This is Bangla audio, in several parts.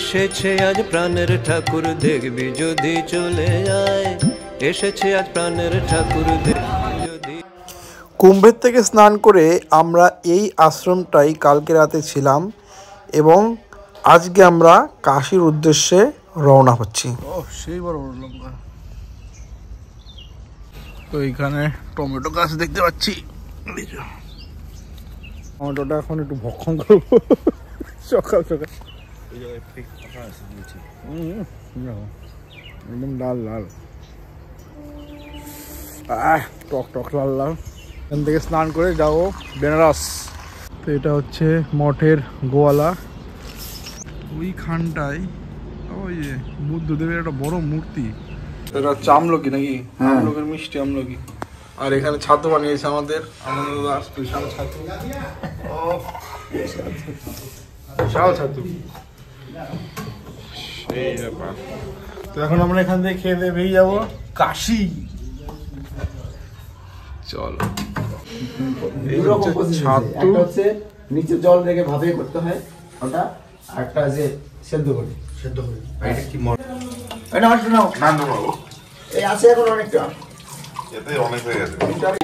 এসেছে আজ প্রাণের ঠাকুর দেখবি যদি চলে যায়, এসেছে আজ প্রাণের ঠাকুর দেখবি যদি। কুম্ভের থেকে স্নান করে আমরা এই আশ্রমটাই কালকে রাতে ছিলাম এবং আজকে আমরা কাশীর উদ্দেশ্যে রওনা হচ্ছি। সেই বড় বড় লঙ্কা। তো এইখানে টমেটো গাছ দেখতে পাচ্ছি। টমেটোটা এখন একটু ভক্ষণ করবো সকাল সকাল। একদম লাল লাল, টক টক লাল লাল। এখান থেকে স্নান করে যাবো বেনারস। তো এটা হচ্ছে মঠের গোয়ালা। ওইখানটায় ওই যে বুদ্ধদেবের একটা বড় মূর্তি। এটা হচ্ছে আমলকি নাকি? আমলকির মিষ্টি আমলকি। আর এখানে ছাতু বানিয়েছে আমাদের আনন্দদার স্পেশাল ছাতু। বিশাল ছাতু, সেই ব্যাপার। তো এখন আমরা এখান থেকে খেয়ে দিয়ে বেরিয়ে যাবো কাশী। চলো। ছাতু হচ্ছে নিচে জল রেখে ভাবে করতে হয় ওটা, আরেকটা যে সেদ্ধ করে এটা কি মর এটা আর নাও নান্দু বাবু এই আছে এখন অনেকটা, এতে অনেক হয়ে গেছে।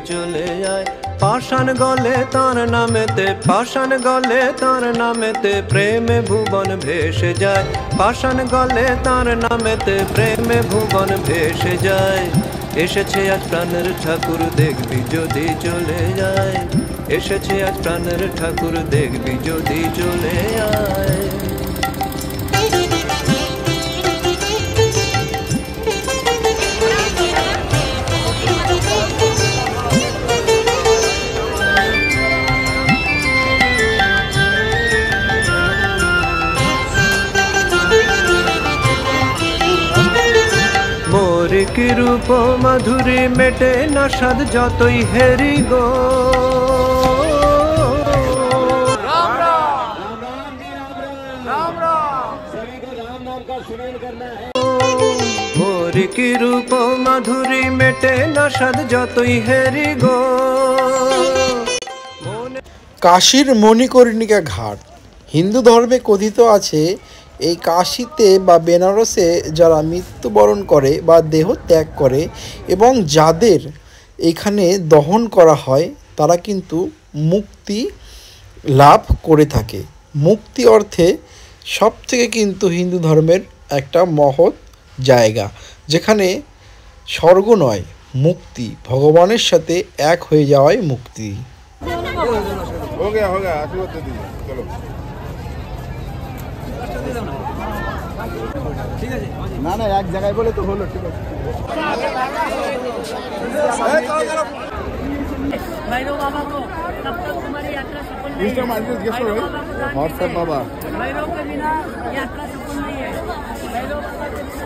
চলে যায় পাষাণ গলে তার নামেতে, পাষাণ গলে তার নামেতে প্রেমে ভুবন ভেসে যায়, পাষাণ গলে তার নামেতে প্রেমে ভুবন ভেসে যায়। এসেছে আজ প্রাণের ঠাকুর দেখবি যদি চলে যায়, এসেছে আজ প্রাণের ঠাকুর দেখবি যদি চলে যায়। কি রূপ মাধুরী মেটে না সাদ যতই হেরি গো, মোর কি রূপ মাধুরী মেটে না সাদ যতই হেরি গো। কাশীর মণিকর্ণিকা ঘাট হিন্দু ধর্মে কথিত আছে এই কাশীতে বা বেনারসে যারা মৃত্যুবরণ করে বা দেহ ত্যাগ করে এবং যাদের এখানে দহন করা হয় তারা কিন্তু মুক্তি লাভ করে থাকে। মুক্তি অর্থে সবথেকে কিন্তু হিন্দু ধর্মের একটা মহৎ জায়গা, যেখানে স্বর্গ নয় মুক্তি, ভগবানের সাথে এক হয়ে যাওয়াই মুক্তি। না না এক জায়গায় বলে তো হলো, ঠিক আছে। भैरव बाबा को तब तक तुम्हारी यात्रा सफल नहीं है। व्हाट्सएप बाबा भैरव के बिना यात्रा सफल नहीं है। भैरव बाबा के बिना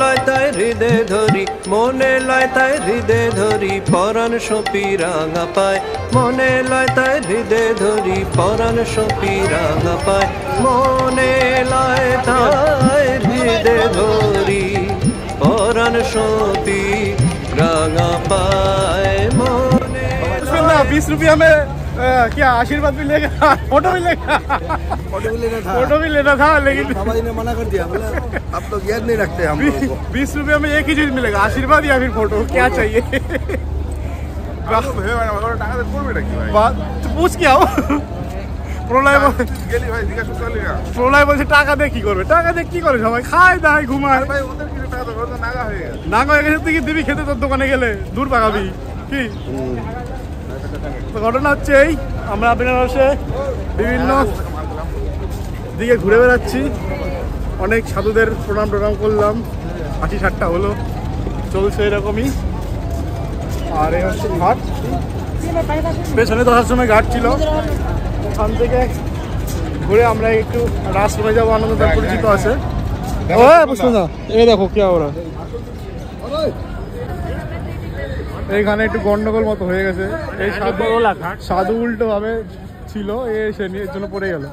লয় তাই হৃদয় ধরি মনে লয় তাই হৃদয় ধরি পরাণ সপি রাঙা পায়, মনে লয় তাই হৃদয় ধরি পরাণ সপি রাঙা পায়, মনে লয় তাই হৃদয় ধরি পরাণ সপি রাঙা পায়। মনে 20 रुपया में क्या आशीर्वाद मिलेगा? फोटो मिलेगा? फोटो भी लेना था लेकिन बाबा ने मना कर दिया, बोला आप लोग याद नहीं रखते हम लोगों को। 20 रुपया में एक ही चीज मिलेगा, आशीर्वाद या फिर फोटो, क्या चाहिए? पूछ क्या हो প্রলয় বলছে টাকা দিয়ে কি করবে, টাকা দিয়ে কি করে সবাই খায় দায় ঘুমায়, নাগা হয়ে গেছে। তুই কি দিবি খেতে তোর দোকানে গেলে? দূর পাকাবি কি? তো ঘটনা হচ্ছে এই, আমরা বেনারসে বিভিন্ন দিকে ঘুরে বেড়াচ্ছি, অনেক সাধুদের প্রণাম করলাম, 80-60টা হলো, চলছে এরকমই। আর এই হচ্ছে ঘাট, পেছনে তো সময় ঘাট ছিল, ওখান থেকে ঘুরে আমরা একটু রাস্তায় যাবো, আনন্দ পরিচিত আছে। এই দেখো কে ওরা, এইখানে একটু গন্ডগোল মতো হয়ে গেছে। এই সাধু উল্টো ভাবে ছিল, এসে নিয়ে এর জন্য পড়ে গেল।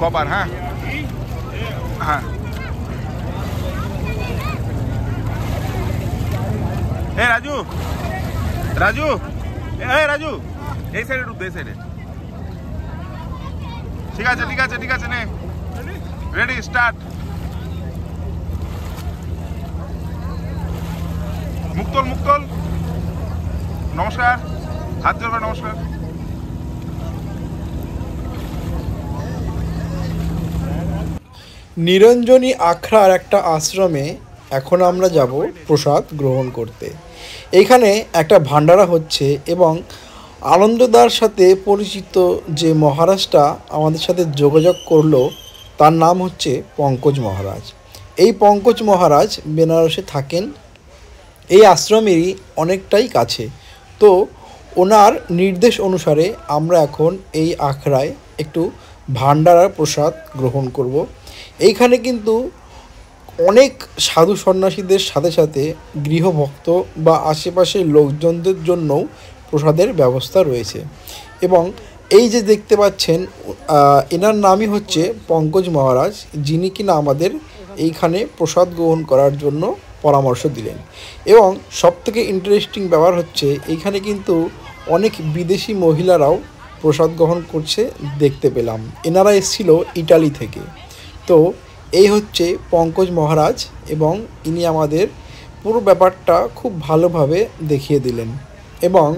কবার হ্যাঁ হ্যাঁ রাজু রাজু রাজু এই সাইডে ঢুক এই সাইডে ঠিক আছে ঠিক আছে ঠিক আছে নে রেডি স্টার্ট মুক্তল মুক্তল নমস্কার হাত জোড় নমস্কার নিরঞ্জনী আখড়ার একটা আশ্রমে এখন আমরা যাব প্রসাদ গ্রহণ করতে। এখানে একটা ভান্ডারা হচ্ছে এবং আনন্দদার সাথে পরিচিত যে মহারাজটা আমাদের সাথে যোগাযোগ করলো তার নাম হচ্ছে পঙ্কজ মহারাজ। এই পঙ্কজ মহারাজ বেনারসে থাকেন, এই আশ্রমেরই অনেকটাই কাছে। তো ওনার নির্দেশ অনুসারে আমরা এখন এই আখড়ায় একটু ভান্ডারার প্রসাদ গ্রহণ করব। এইখানে কিন্তু অনেক সাধু সন্ন্যাসীদের সাথে সাথে গৃহভক্ত বা আশেপাশের লোকজনদের জন্যও প্রসাদের ব্যবস্থা রয়েছে। এবং এই যে দেখতে পাচ্ছেন এনার নামই হচ্ছে পঙ্কজ মহারাজ, যিনি কিনা আমাদের এইখানে প্রসাদ গ্রহণ করার জন্য পরামর্শ দিলেন। এবং সবথেকে ইন্টারেস্টিং ব্যাপার হচ্ছে এইখানে কিন্তু অনেক বিদেশি মহিলারাও প্রসাদ গ্রহণ করছে দেখতে পেলাম। এনারা এসেছিল ইটালি থেকে। তো এই হচ্ছে পঙ্কজ মহারাজ এবং ইনি আমাদের পুরো ব্যাপারটা খুব ভালোভাবে দেখিয়ে দিলেন। এবং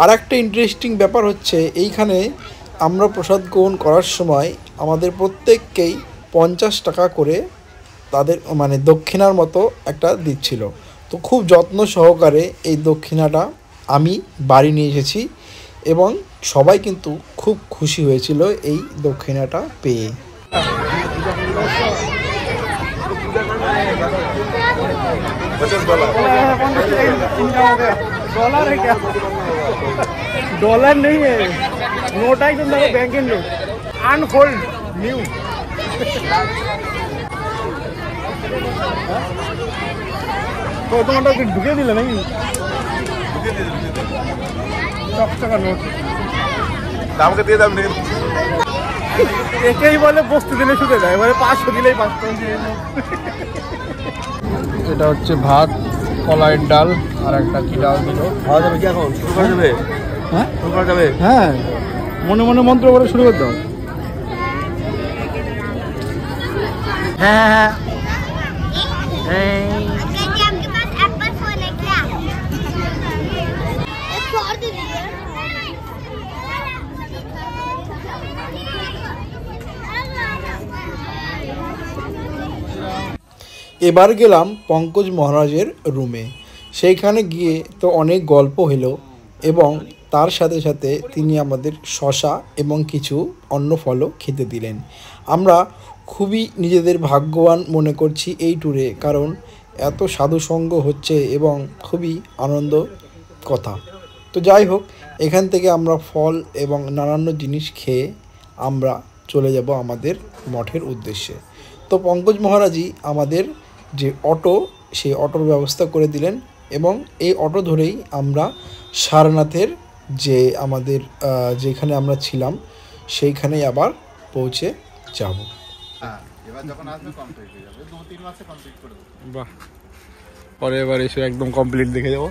আর একটা ইন্টারেস্টিং ব্যাপার হচ্ছে এইখানে আমরা প্রসাদ গ্রহণ করার সময় আমাদের প্রত্যেককেই 50 টাকা করে তাদের মানে দক্ষিণার মতো একটা দিচ্ছিল। তো খুব যত্ন সহকারে এই দক্ষিণাটা আমি বাড়ি নিয়ে এসেছি এবং সবাই কিন্তু খুব খুশি হয়েছিল এই দক্ষিণাটা পেয়ে। डॉलर नहीं है, नोट है तुम मेरे bank in note unfold new तो তোমারটা কি ঢুকে দিলে নাকি? টাকা নোট আমাকে দিয়ে দাম নেই একেই বলে বস্তু দিলে শুকে যায়, এবারে 500 দিলেই 500 দিয়ে নাও। এটা হচ্ছে ভাত, কলাইয়ের ডাল আর একটা কি ডাল দিল। খাওয়া যাবে কি এখন? শুরু করা যাবে? হ্যাঁ শুরু করা যাবে? হ্যাঁ, মনে মনে মন্ত্র বলে শুরু করতে হবে। হ্যাঁ आपके पास एप्पल फोन है क्या? एक और दे दीजिए। এবার গেলাম পঙ্কজ মহারাজের রুমে। সেইখানে গিয়ে তো অনেক গল্প হলো এবং তার সাথে সাথে তিনি আমাদের শশা এবং কিছু অন্য ফলও খেতে দিলেন। আমরা খুবই নিজেদের ভাগ্যবান মনে করছি এই ট্যুরে, কারণ এত সাধুসঙ্গ হচ্ছে এবং খুবই আনন্দ কথা। তো যাই হোক, এখান থেকে আমরা ফল এবং নানান জিনিস খেয়ে আমরা চলে যাব আমাদের মঠের উদ্দেশ্যে। তো পঙ্কজ মহারাজই আমাদের যে অটো, সেই অটোর ব্যবস্থা করে দিলেন এবং এই অটো ধরেই আমরা সারনাথের যে আমাদের যেখানে আমরা ছিলাম সেইখানেই আবার পৌঁছে যাব। বাহ, পরে এবার এসে একদম কমপ্লিট দেখে যাব।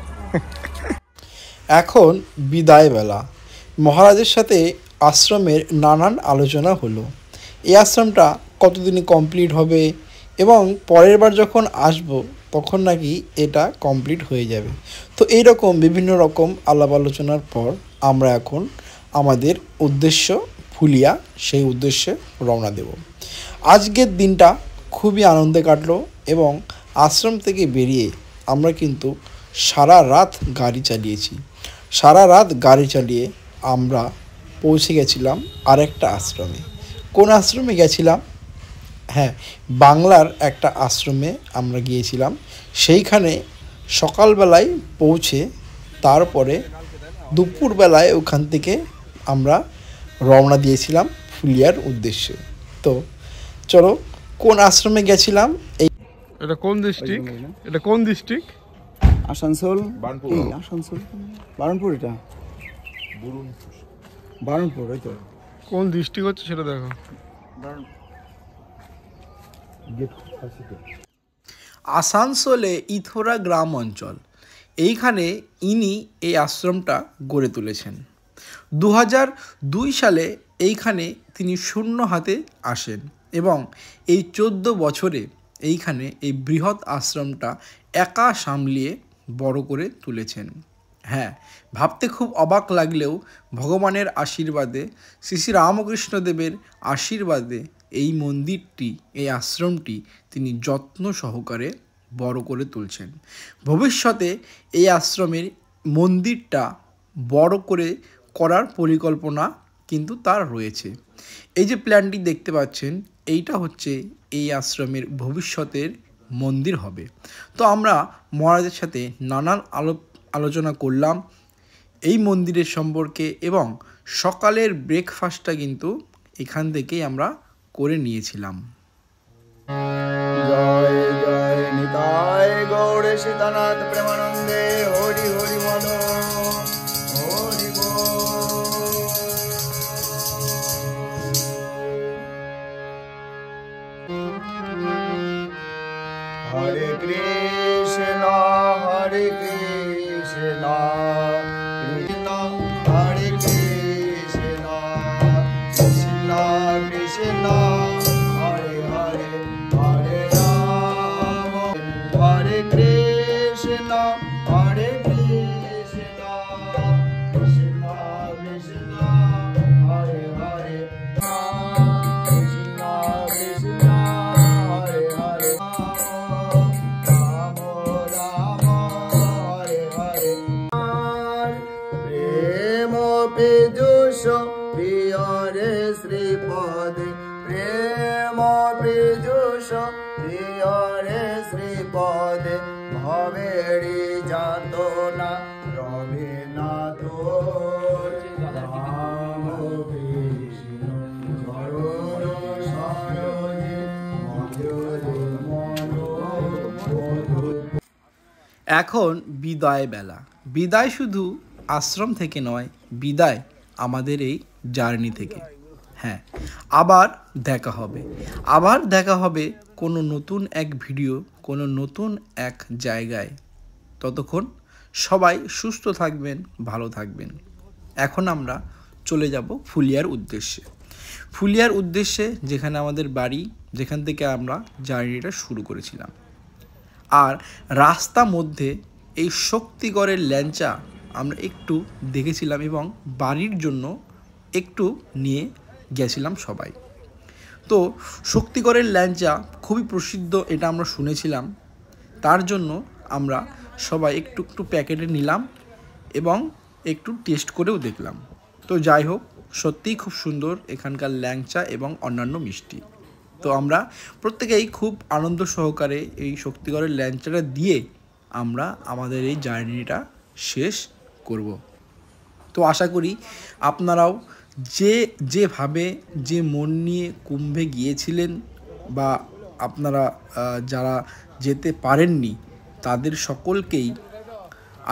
এখন বিদায় বেলা। মহারাজের সাথে আশ্রমের নানান আলোচনা হলো। এই আশ্রমটা কতদিনে কমপ্লিট হবে এবং পরের বার যখন আসব তখন নাকি এটা কমপ্লিট হয়ে যাবে। তো এইরকম বিভিন্ন রকম আলাপ আলোচনার পর আমরা এখন আমাদের উদ্দেশ্য ফুলিয়া, সেই উদ্দেশ্যে রওনা দেব। আজকের দিনটা খুবই আনন্দে কাটলো এবং আশ্রম থেকে বেরিয়ে আমরা কিন্তু সারা রাত গাড়ি চালিয়েছি। সারা রাত গাড়ি চালিয়ে আমরা পৌঁছে গেছিলাম আরেকটা আশ্রমে। কোন আশ্রমে গেছিলাম? হ্যাঁ, বাংলার একটা আশ্রমে আমরা গিয়েছিলাম। সেইখানে সকালবেলায় পৌঁছে তারপরে দুপুরবেলায় ওখান থেকে আমরা রওনা দিয়েছিলাম ফুলিয়ার উদ্দেশ্যে। তো চলো, কোন আশ্রমে গেছিলাম? এই এটা কোন ডিস্ট্রিক্ট? এটা কোন ডিস্ট্রিক্ট? আসানসোল, আসানসোল, বারণপুর। এটা বারণপুর, ওই তো। কোন ডিস্ট্রিক্ট হচ্ছে সেটা দেখো। আসানসোলে ইথোরা গ্রাম অঞ্চল। এইখানে ইনি এই আশ্রমটা গড়ে তুলেছেন। 2002 সালে এইখানে তিনি শূন্য হাতে আসেন এবং এই 14 বছরে এইখানে এই বৃহৎ আশ্রমটা একা সামলিয়ে বড় করে তুলেছেন। হ্যাঁ, ভাবতে খুব অবাক লাগলেও ভগবানের আশীর্বাদে, শ্রী শ্রী রামকৃষ্ণদেবের আশীর্বাদে এই মন্দিরটি, এই আশ্রমটি তিনি যত্ন সহকারে বড় করে তুলছেন। ভবিষ্যতে এই আশ্রমের মন্দিরটা বড় করে করার পরিকল্পনা কিন্তু তার রয়েছে। এই যে প্ল্যানটি দেখতে পাচ্ছেন, এইটা হচ্ছে এই আশ্রমের ভবিষ্যতের মন্দির হবে। তো আমরা মহারাজের সাথে নানান আলোচনা করলাম এই মন্দিরের সম্পর্কে এবং সকালের ব্রেকফাস্টটা কিন্তু এখান থেকেই আমরা করে নিয়েছিলাম। জয় জয় নিতাই গৌড় সীতানাথ প্রেমানন্দে হরি হরি বল হরি হরে কৃষ্ণ হরে কৃষ্ণ কৃষ্ণ হরে কৃষ্ণ কৃষ্ণ কৃষ্ণ হরে হরে হরে রাম হরে কৃষ্ণ হরে কৃষ্ণ কৃষ্ণ কৃষ্ণ হরে হরে কৃষ্ণ কৃষ্ণ হরে হরে রাম রাম হরে হরে প্রেম বিদুষ প্রিয়রে শ্রীপদে প্রেম বিদুষ প্রিয়রে শ্রীপদে ভবেরি যাতনা রবীন্দ্রনাথ রাম কৃষ্ণ চরণ সরোজে এখন বিদায় বেলা। বিদায় শুধু আশ্রম থেকে নয়, বিদায় আমাদের এই জার্নি থেকে। হ্যাঁ, আবার দেখা হবে কোনো নতুন এক ভিডিও, কোনো নতুন এক জায়গায়। ততক্ষণ সবাই সুস্থ থাকবেন, ভালো থাকবেন। এখন আমরা চলে যাব ফুলিয়ার উদ্দেশ্যে, যেখানে আমাদের বাড়ি, যেখান থেকে আমরা জার্নিটা শুরু করেছিলাম। আর রাস্তা মধ্যে এই শক্তিগড়ের ল্যাংচা আমরা একটু দেখেছিলাম এবং বাড়ির জন্য একটু নিয়ে গেছিলাম সবাই। তো শক্তিগড়ের ল্যাংচা খুবই প্রসিদ্ধ, এটা আমরা শুনেছিলাম। তার জন্য আমরা সবাই একটু একটু প্যাকেটে নিলাম এবং একটু টেস্ট করেও দেখলাম। তো যাই হোক, সত্যিই খুব সুন্দর এখানকার ল্যাংচা এবং অন্যান্য মিষ্টি। তো আমরা প্রত্যেকেই খুব আনন্দ সহকারে এই শক্তিগড়ের ল্যাংচাটা দিয়ে আমরা আমাদের এই জার্নিটা শেষ করব। তো আশা করি আপনারাও যেভাবে যে মন নিয়ে কুম্ভে গিয়েছিলেন বা আপনারা যারা যেতে পারেননি তাদের সকলকেই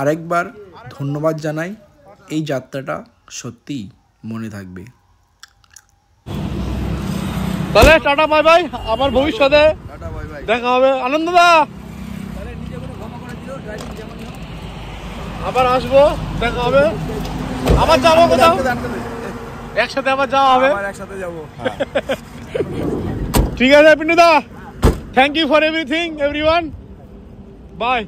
আরেকবার ধন্যবাদ জানাই। এই যাত্রাটা সত্যিই মনে থাকবে। তাহলে টাটা বাই বাই, আবার ভবিষ্যতে দেখা হবে। আনন্দদা আবার আসবো, দেখা হবে, আবার যাবো কোথাও, একসাথে আবার যাওয়া হবে, একসাথে যাবো। ঠিক আছে পিন্টুদা, thank you for everything everyone, by.